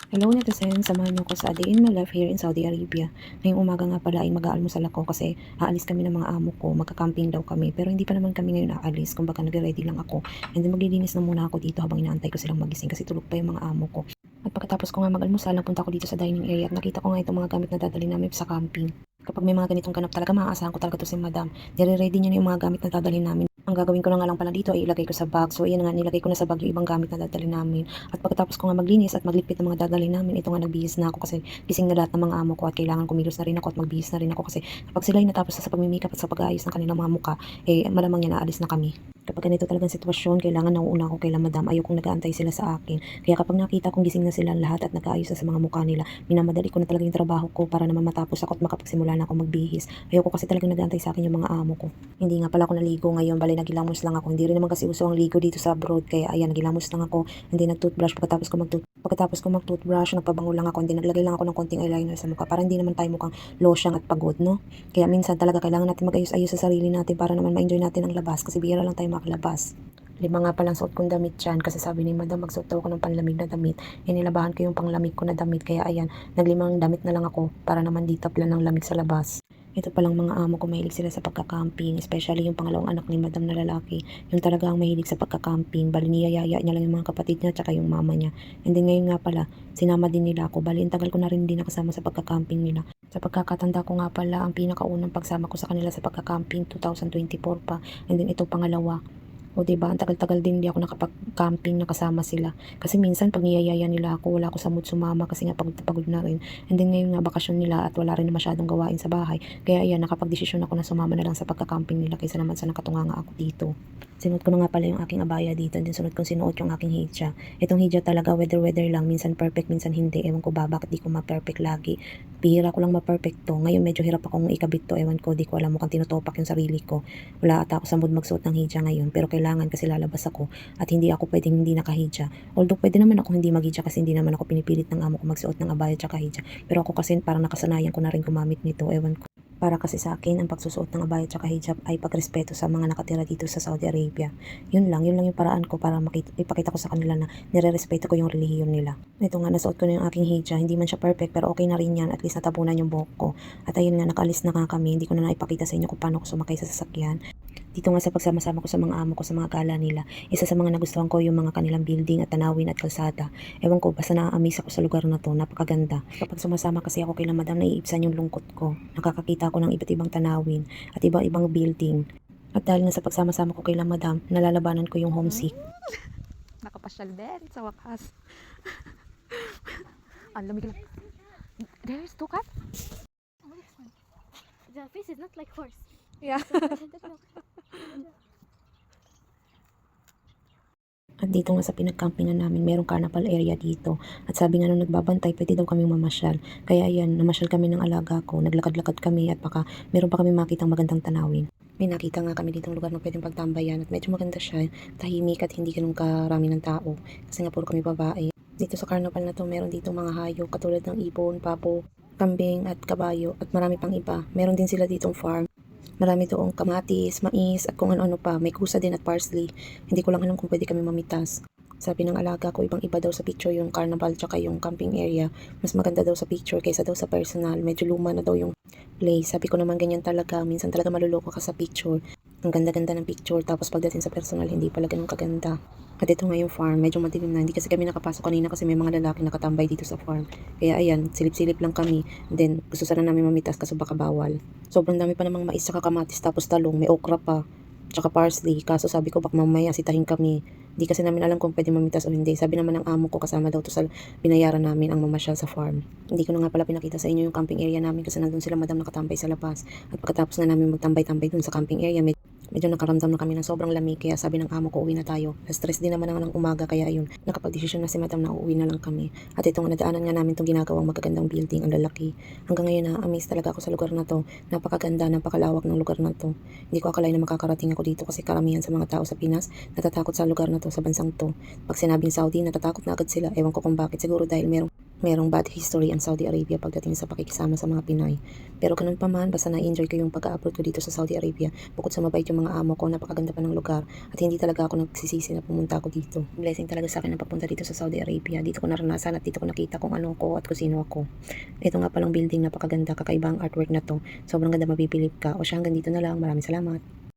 Hello netizen, samahan niyo ko sa day in my life here in Saudi Arabia. Ngayong umaga nga pala ay mag-aalmusal ako kasi aalis kami ng mga amo ko, magka-camping daw kami. Pero hindi pa naman kami ngayon aalis, kumbaga nagre-ready lang ako. And then maglilinis na muna ako dito habang inaantay ko silang magising kasi tulog pa yung mga amo ko. At pagkatapos ko nga mag-almusal, napunta ako dito sa dining area at nakita ko nga itong mga gamit na dadali namin sa camping. Kapag may mga ganitong ganap talaga, maaasahan ko talaga to si madam. Nire-ready niya na yung mga gamit na dadalhin namin. Ang gagawin ko na nga lang pala dito ay ilagay ko sa bag. So ayan nga, nilagay ko na sa bag yung ibang gamit na dadalhin namin. At pagkatapos ko nga maglinis at magligpit ng mga dadalhin namin, ito nga nagbihis na ako kasi gising na lahat ng mga amo ko at kailangan kumilos na rin ako at magbihis na rin ako kasi kapag sila ay natapos na sa pagmimikap at sa pag-aayos ng kanilang mga muka, malamang niya naalis na kami. Kapag ganito talagang sitwasyon, kailangan nauuna ako kay madam. Ayokong nag-aantay sila sa akin. Kaya kapag nakita kong gising na sila lahat at nag-aayos na sa mga mukha nila, minamadali ko na talaga yung trabaho ko para naman matapos ako at makapagsimula na ako magbihis. Ayoko kasi talagang nag-aantay sa akin yung mga amo ko. Hindi nga pala ako naligo ngayon, bali nagilamos lang ako. Hindi rin naman kasi uso ang ligo dito sa abroad, kaya ayan, nagilamos lang ako. Hindi nag-toothbrush pagkatapos ko mag-toothbrush, nagpabango lang ako. Hindi naglagay lang ako ng konting eyeliner sa mukha para hindi naman tayo mukhang losyang at pagod, no? Kaya minsan talaga kailangan natin mag-ayos-ayos sa sarili natin para naman ma-enjoy natin ang labas kasi bihira lang tayo makalabas. Lima nga palang suot kong damit dyan kasi sabi ni madam magsuot daw ako ng panlamig na damit. Nilabahan ko yung panglamig ko na damit kaya ayan, naglimang damit na lang ako para naman di taplan ng lamig sa labas. Ito palang mga amo ko mahilig sila sa pagka-camping, especially yung pangalawang anak ni madam na lalaki. Yung talaga ang mahilig sa pagka-camping, bali niyayaya niya lang yung mga kapatid niya tsaka yung mama niya. And then ngayon nga pala, sinama din nila ako, bali ang tagal ko na rin din nakasama sa pagka-camping nila. Sa pagkakatanda ko nga pala, ang pinakaunang pagsama ko sa kanila sa pagka-camping, 2024 pa. And then ito pangalawa. O diba, ang tagal-tagal din hindi ako nakapag-camping nakasama sila. Kasi minsan pag niyayaya nila ako, wala ako sa mood sumama kasi nga pagod na pagod na rin. And then ngayon nga bakasyon nila at wala rin na masyadong gawain sa bahay. Kaya ayan, nakapag-desisyon ako na sumama na lang sa pagka-camping nila kaysa naman sa nakatunganga ako dito. Sinuot ko na nga pala yung aking abaya dito and then sunod kong sinuot yung aking hijab. Itong hijab talaga weather lang, minsan perfect, minsan hindi. Ewan ko ba bakit di ko ma-perfect lagi. Bihira ko lang ma-perfect to. Ngayon medyo hirap akong ikabit to, ewan ko, di ko alam, mukhang tinutopak yung sarili ko. Wala ata ako sa mood magsuot ng hijab ngayon pero kailangan kasi lalabas ako at hindi ako pwedeng hindi nakahijab. Although pwede naman ako hindi maghijab kasi hindi naman ako pinipilit ng amo ko magsuot ng abaya at hijab. Pero ako kasi parang nakasanayan ko na rin gumamit nito, ewan ko. Para kasi sa akin, ang pagsusuot ng abaya at hijab ay pagrespeto sa mga nakatira dito sa Saudi Arabia. Yun lang yung paraan ko para ipakita ko sa kanila na nire-respeto ko yung relihiyon nila. Ito nga, nasuot ko na yung aking hijab. Hindi man siya perfect pero okay na rin yan. At least natapunan yung buhok ko. At ayun nga, nakaalis na nga kami. Hindi ko na naipakita sa inyo kung paano ko sumakay sa sasakyan. Dito nga sa pagsama-sama ko sa mga amo ko sa mga gala nila, isa sa mga nagustuhan ko yung mga kanilang building at tanawin at kalsada. Ewan ko, basta na-amaze ako sa lugar na to, napakaganda. Kapag sumasama kasi ako kay madam, naiibsan yung lungkot ko. Nakakakita ako ng iba't ibang tanawin at iba-ibang building. At dahil nga sa pagsama-sama ko kay madam, nalalabanan ko yung homesick. Nakapasyal din sa wakas. Ang lamig lang. There is two cat? Oh, this one. The face is not like horse. Yeah. At dito nga sa pinagcampingan namin, merong carnival area dito. At sabi nga nung nagbabantay, pwede daw kami mamasyal. Kaya ayan, namasyal kami ng alaga ko, naglakad-lakad kami at baka meron pa kami makitang magandang tanawin. May nakita nga kami ditong lugar na pwedeng pagtambayan at medyo maganda siya, tahimik at hindi ganun karami ng tao. Kasi nga puro kami babae. Dito sa carnival na to, meron dito mga hayop katulad ng ibon, pabo, kambing at kabayo at marami pang iba. Meron din sila ditong farm. Marami doong kamatis, mais, at kung ano-ano pa. May kusa din at parsley. Hindi ko lang alam kung pwede kami mamitas. Sabi ng alaga ko, ibang-iba daw sa picture yung carnival tsaka yung camping area. Mas maganda daw sa picture kaysa daw sa personal. Medyo luma na daw yung place. Sabi ko naman ganyan talaga. Minsan talaga maluloko ka sa picture. Ang ganda-ganda ng picture. Tapos pagdating sa personal, hindi pala ganun kaganda. At ito nga yung farm, medyo madilim na. Hindi kasi kami nakapasok kanina kasi may mga lalaki nakatambay dito sa farm. Kaya ayan, silip-silip lang kami. Then, gusto sana namin mamitas kaso baka bawal. Sobrang dami pa namang mais tsaka kamatis tapos talong, may okra pa. Tsaka parsley. Kaso sabi ko baka mamaya sitahin kami. Di kasi namin alam kung pwede mamitas o hindi. Sabi naman ng amo ko kasama daw to sa binayaran namin ang mamasyal sa farm. Hindi ko na nga pala pinakita sa inyo yung camping area namin kasi nandun sila madam nakatambay sa labas. At pagkatapos na namin magtambay-tambay dun sa camping area, medyo nakaramdam na kami ng sobrang lamig kaya sabi ng amo ko uwi na tayo. Na-stress din naman ng umaga kaya ayun, nakapag-desisyon na si madam na uuwi na lang kami. At ito nga nadaanan nga namin itong ginagawang magagandang building, ang lalaki. Hanggang ngayon na-amaze talaga ako sa lugar na to. Napakaganda, napakalawak ng lugar na to. Hindi ko akalain na makakarating ako dito kasi karamihan sa mga tao sa Pinas natatakot sa lugar na to, sa bansang to. Pag sinabing Saudi, natatakot na agad sila. Ewan ko kung bakit, siguro dahil merong bad history ang Saudi Arabia pagdating sa pakikisama sa mga Pinoy. Pero ganun pa man, basta na-enjoy ko yung pag-upload ko dito sa Saudi Arabia. Bukod sa mabait yung mga amo ko, napakaganda pa ng lugar. At hindi talaga ako nagsisisi na pumunta ako dito. Blessing talaga sa akin na papunta dito sa Saudi Arabia. Dito ko naranasan at dito ko nakita kung ano ko at kung sino ako. Ito nga palang building, napakaganda, kakaiba ang artwork na to. Sobrang ganda, mabibilib ka. O siya, hanggang dito na lang. Maraming salamat.